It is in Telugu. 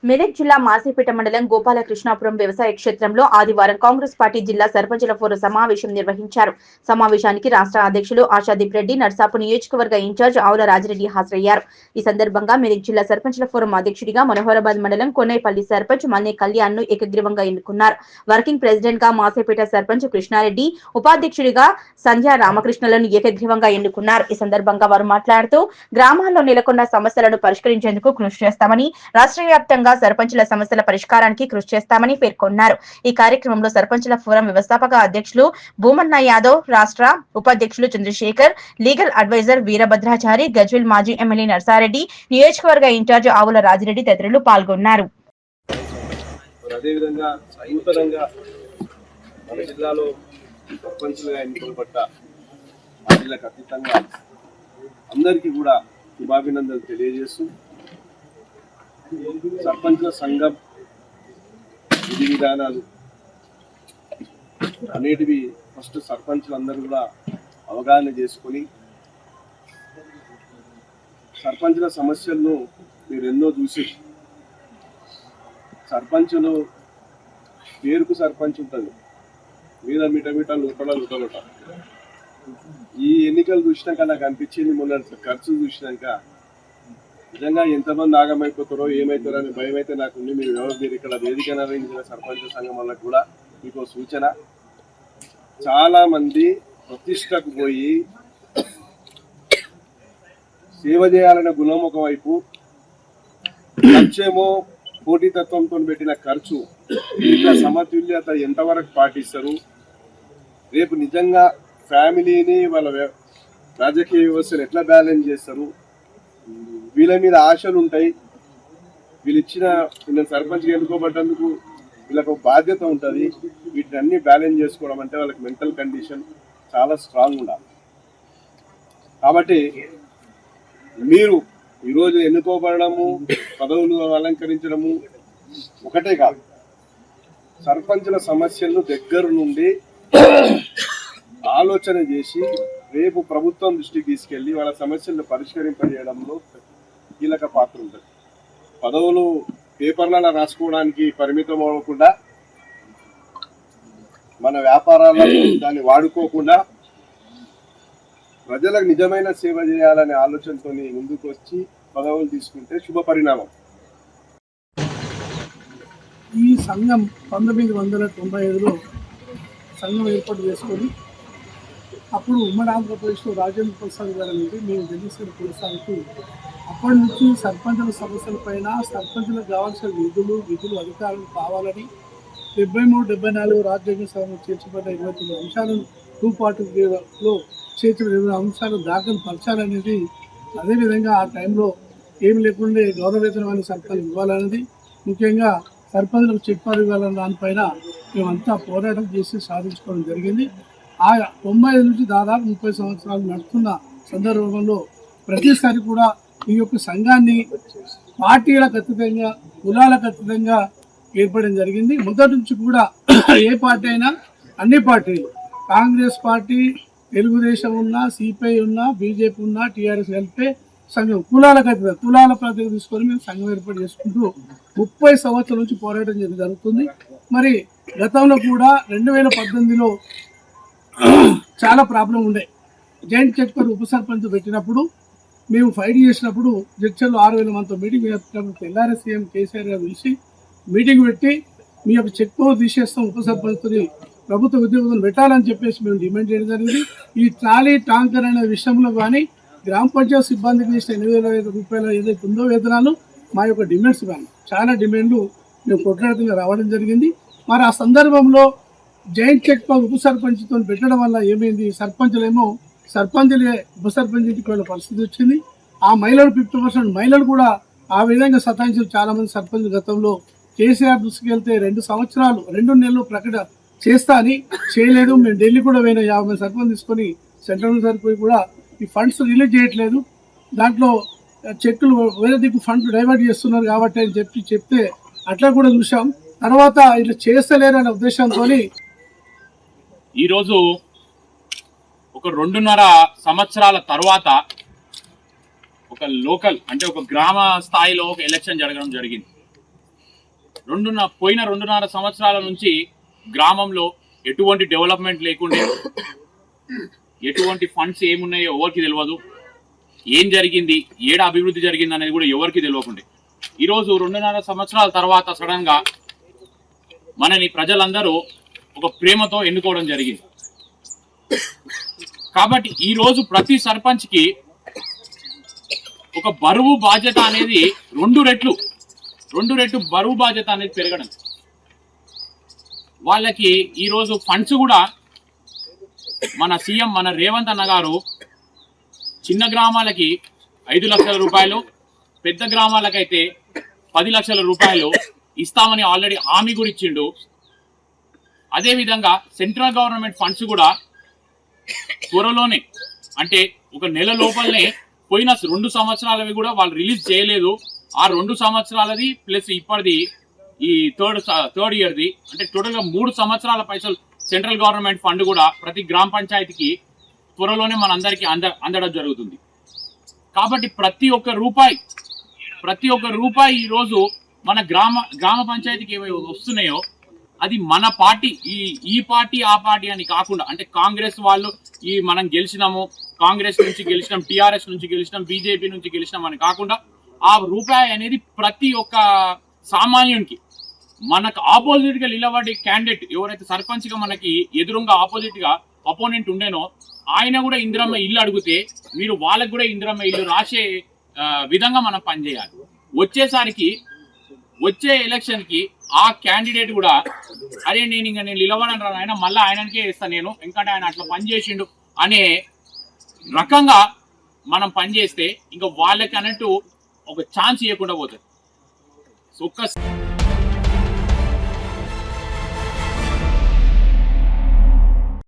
మెదక్ జిల్లా మాసేపేట మండలం గోపాలకృష్ణాపురం వ్యవసాయ క్షేత్రంలో ఆదివారం కాంగ్రెస్ పార్టీ జిల్లా సర్పంచుల ఫోరం సమావేశం నిర్వహించారు. సమావేశానికి రాష్ట్ర అధ్యక్షులు ఆశాదీప్ రెడ్డి, నర్సాపు నియోజకవర్గ ఇన్ఛార్జ్ ఆవుల రాజిరెడ్డి హాజరయ్యారు. ఈ సందర్భంగా మెదక్ జిల్లా సర్పంచుల ఫోరం అధ్యక్షుడిగా మనోహరాబాద్ మండలం కొన్నేపల్లి సర్పంచ్ మన్నే కళ్యాణ్ ను ఏకగ్రీవంగా ఎన్నుకున్నారు. వర్కింగ్ ప్రెసిడెంట్ గా మాసేపేట సర్పంచ్ కృష్ణారెడ్డి, ఉపాధ్యక్షుడిగా సంధ్యా రామకృష్ణలను ఏకగ్రీవంగా ఎన్నుకున్నారు. ఈ సందర్భంగా వారు మాట్లాడుతూ గ్రామాల్లో నెలకొన్న సమస్యలను పరిష్కరించేందుకు కృషి చేస్తామని, రాష్ట్ర వ్యాప్తంగా సర్పంచుల సమస్యల పరిష్కారానికి కృషి చేస్తామని పేర్కొన్నారు. ఈ కార్యక్రమంలో సర్పంచుల ఫోరం వ్యవస్థాపక అధ్యక్షులు భూమన్న యాదవ్, రాష్ట్ర ఉపాధ్యక్షులు చంద్రశేఖర్, లీగల్ అడ్వైజర్ వీరభద్రాచారి, గజ్వేల్ మాజీ ఎమ్మెల్యే నర్సారెడ్డి, నియోజకవర్గ ఇన్ఛార్జ్ ఆవుల రాజిరెడ్డి తదితరులు పాల్గొన్నారు. అదేవిధంగా నూతనంగా మన జిల్లాలో సర్పంచులుగా ఎన్నుకోబడ్డ పార్టీలకు అతీతంగా అందరికీ కూడా శుభాభినందనలు తెలియజేస్తూ సర్పంచుల సంఘం విధి విధానాలు అనేటివి ఫస్ట్ సర్పంచులు అందరూ కూడా అవగాహన చేసుకొని సర్పంచుల సమస్యలను మీరు ఎన్నో చూసి సర్పంచులు పేరుకు సర్పంచ్ ఉంటుంది, మీద మిటమిట లుటలుట. ఈ ఎన్నికలు చూసినాక నాకు అనిపించింది, మొన్న ఖర్చు చూసినాక నిజంగా ఎంతమంది ఆగమైపోతారో ఏమవుతారో అని భయం అయితే నాకుంది. మీరు ఇక్కడ వేదిక నిర్వహించిన సర్పంచ్ సంఘం వాళ్ళకు కూడా మీకు సూచన, చాలా మంది ప్రతిష్టకు పోయి సేవ చేయాలనే గుణం ఒకవైపు, ఖర్చేమో పోటీతత్వంతో పెట్టిన ఖర్చు, ఇంకా సమతుల్యత ఎంతవరకు పాటిస్తారు, రేపు నిజంగా ఫ్యామిలీని వాళ్ళ రాజకీయ వ్యవస్థను ఎట్లా బ్యాలెన్స్ చేస్తారు, వీళ్ళ మీద ఆశలు ఉంటాయి. వీళ్ళు ఇచ్చిన సర్పంచ్గా ఎన్నుకోబడ్డందుకు వీళ్ళకు బాధ్యత ఉంటుంది. వీటిని అన్ని బ్యాలెన్స్ చేసుకోవడం అంటే వాళ్ళకి మెంటల్ కండిషన్ చాలా స్ట్రాంగ్ ఉండాలి. కాబట్టి మీరు ఈరోజు ఎన్నుకోబడము, పదవులు అలంకరించడము ఒకటే కాదు, సర్పంచుల సమస్యలను దగ్గర నుండి ఆలోచన చేసి రేపు ప్రభుత్వం దృష్టికి తీసుకెళ్లి వాళ్ళ సమస్యలను పరిష్కరింపజేయడంలో కీలక పాత్ర ఉంటుంది. పదవులు పేపర్లలో రాసుకోవడానికి పరిమితం అవ్వకుండా, మన వ్యాపారాలను దాన్ని వాడుకోకుండా ప్రజలకు నిజమైన సేవ చేయాలనే ఆలోచనతో ముందుకు వచ్చి పదవులు తీసుకుంటే శుభ పరిణామం. ఈ సంఘం 1995లో సంఘం ఏర్పాటు చేసుకొని అప్పుడు ఉమ్మడి ఆంధ్రప్రదేశ్లో రాజేంద్ర ప్రసాద్ గారు అనేది మేము ఢిల్లీశ్వరి కొనసాగుతూ అప్పటి నుంచి సర్పంచుల సమస్యలపైన సర్పంచులకు కావాల్సిన విధులు అధికారులు కావాలని 73, 74 రాజ్యాంగ సభలో చేర్చబడ్డ 29 అంశాలను 240లో చేర్చిన 20 అంశాలు దాఖలు పరచాలనేది, అదేవిధంగా ఆ టైంలో ఏమి లేకుండా గౌరవవేతనమైన సర్పంచ్ ఇవ్వాలనేది, ముఖ్యంగా సర్పంచులకు చెక్పారు ఇవ్వాలన్న దానిపైన మేమంతా పోరాటం చేసి సాధించుకోవడం జరిగింది. ఆ 95 నుంచి దాదాపు 30 సంవత్సరాలు నడుస్తున్న సందర్భంలో ప్రతిసారి కూడా ఈ యొక్క సంఘాన్ని పార్టీలకు అతీతంగా, కులాలకు అతీతంగా ఏర్పడడం జరిగింది. మొదటి నుంచి కూడా ఏ పార్టీ అయినా, అన్ని పార్టీలు, కాంగ్రెస్ పార్టీ, తెలుగుదేశం ఉన్నా, సిపిఐ ఉన్నా, బీజేపీ ఉన్నా, టీఆర్ఎస్ కలిపే సంఘం కులాలకు అతీతంగా, కులాల ప్రాతినిధ్యం తీసుకొని మేము సంఘం ఏర్పాటు చేసుకుంటూ 30 సంవత్సరాల నుంచి పోరాటం జరుగుతుంది. మరి గతంలో కూడా 2018లో చాలా ప్రాబ్లం ఉండే. జాయింట్ చెక్పర్ ఉప సర్పంచ్ పెట్టినప్పుడు మేము ఫైట్ చేసినప్పుడు జడ్చర్లో 6000 మందితో మీటింగ్ పెట్టినప్పుడు తెల్లారి సీఎం కేసీఆర్ గారు పిలిచి మీటింగ్ పెట్టి మీ యొక్క చెక్ పవర్ తీసేస్తాం, ఉప సర్పంచ్ని ప్రభుత్వ ఉద్యోగులను పెట్టాలని చెప్పేసి మేము డిమాండ్ చేయడం జరిగింది. ఈ ట్రాలీ టాంకర్ అనే విషయంలో కానీ గ్రామ పంచాయతీ సిబ్బందికి ఇచ్చిన 8000 రూపాయలు ఏదైతే ఉందో వేతనాలు, మా యొక్క డిమాండ్స్ కానీ చాలా డిమాండ్లు మేము కొట్లాడుతూనే రావడం జరిగింది. మరి ఆ సందర్భంలో జాయింట్ చెక్ పవర్ ఉప సర్పంచ్తో పెట్టడం వల్ల ఏమైంది, సర్పంచులేమో సర్పంచులే ఉప సర్పంచ్ ఇంటికి వెళ్ళే పరిస్థితి వచ్చింది. ఆ మహిళలు 50% మహిళలు కూడా ఆ విధంగా సతాయించారు. చాలామంది సర్పంచ్ గతంలో కేసీఆర్ దృష్టికి వెళ్తే 2 నెలలు ప్రకటన చేస్తా అని చేయలేదు. మేము ఢిల్లీ కూడా పోయిన 50 సర్పంచ్ తీసుకొని సెంట్రల్ సరిపోయి కూడా ఈ ఫండ్స్ రిలీజ్ చేయట్లేదు, దాంట్లో చెక్కులు వేరే దిక్కు ఫండ్ డైవర్ట్ చేస్తున్నారు కాబట్టి అని చెప్తే అట్లా కూడా చూసాం. తర్వాత ఇట్లా చేస్తలేరనే ఉద్దేశంతో ఈరోజు ఒక 2.5 సంవత్సరాల తర్వాత ఒక లోకల్ అంటే ఒక గ్రామ స్థాయిలో ఒక ఎలక్షన్ జరగడం జరిగింది. పోయిన 2.5 సంవత్సరాల నుంచి గ్రామంలో ఎటువంటి డెవలప్మెంట్ లేకుండా, ఎటువంటి ఫండ్స్ ఏమున్నాయో ఎవరికి తెలియదు, ఏం జరిగింది, ఏడ అభివృద్ధి జరిగింది అనేది కూడా ఎవరికి తెలియకుండా ఈరోజు 2.5 సంవత్సరాల తర్వాత సడన్ గా మనని ప్రజలందరూ ఒక ప్రేమతో ఎన్నుకోవడం జరిగింది. కాబట్టి ఈ రోజు ప్రతి సర్పంచ్ కి ఒక బరువు బాధ్యత అనేది 2 రెట్లు బరువు బాధ్యత అనేది పెరగడం. వాళ్ళకి ఈరోజు ఫండ్స్ కూడా మన సీఎం మన రేవంత్ అన్న గారు చిన్న గ్రామాలకి 5 లక్షల రూపాయలు, పెద్ద గ్రామాలకైతే 10 లక్షల రూపాయలు ఇస్తామని ఆల్రెడీ హామీ కూడా ఇచ్చిండు. అదేవిధంగా సెంట్రల్ గవర్నమెంట్ ఫండ్స్ కూడా త్వరలోనే, అంటే ఒక నెల లోపలనే పోయిన 2 సంవత్సరాలవి కూడా వాళ్ళు రిలీజ్ చేయలేదు. ఆ 2 సంవత్సరాలది ప్లస్ ఇప్పటిది ఈ థర్డ్ ఇయర్ది, అంటే టోటల్గా 3 సంవత్సరాల పైసలు సెంట్రల్ గవర్నమెంట్ ఫండ్ కూడా ప్రతి గ్రామ పంచాయతీకి త్వరలోనే మనందరికీ అందడం జరుగుతుంది. కాబట్టి ప్రతి ఒక్క రూపాయి ఈరోజు మన గ్రామ పంచాయతీకి ఏవైతే వస్తున్నాయో అది మన పార్టీ, ఈ పార్టీ ఆ పార్టీ అని కాకుండా, అంటే కాంగ్రెస్ వాళ్ళు మనం గెలిచినాము, కాంగ్రెస్ నుంచి గెలిచినాం, టీఆర్ఎస్ నుంచి గెలిచినాం, బీజేపీ నుంచి గెలిచినాం అని కాకుండా ఆ రూపాయి అనేది ప్రతి ఒక్క సామాన్యునికి, మనకు ఆపోజిట్ గా నిలబడే క్యాండిడేట్ ఎవరైతే సర్పంచ్ గా మనకి ఎదురుగా అపోనెంట్ ఉండేనో ఆయన కూడా ఇందిరమ్మ ఇల్లు అడిగితే మీరు వాళ్ళకు కూడా ఇందిరమ్మ ఇల్లు రాసే విధంగా మనం పనిచేయాలి. వచ్చే ఎలక్షన్ కి ఆ క్యాండిడేట్ కూడా అరే నేను నిలబడను రా ఆయన, మళ్ళీ ఆయనకే ఇస్తాను నేను, ఎందుకంటే ఆయన అట్లా పనిచేసిండు అనే రకంగా మనం పనిచేస్తే ఇంకా వాళ్ళకి అన్నట్టు ఒక ఛాన్స్ ఇవ్వకుండా పోతుంది. సో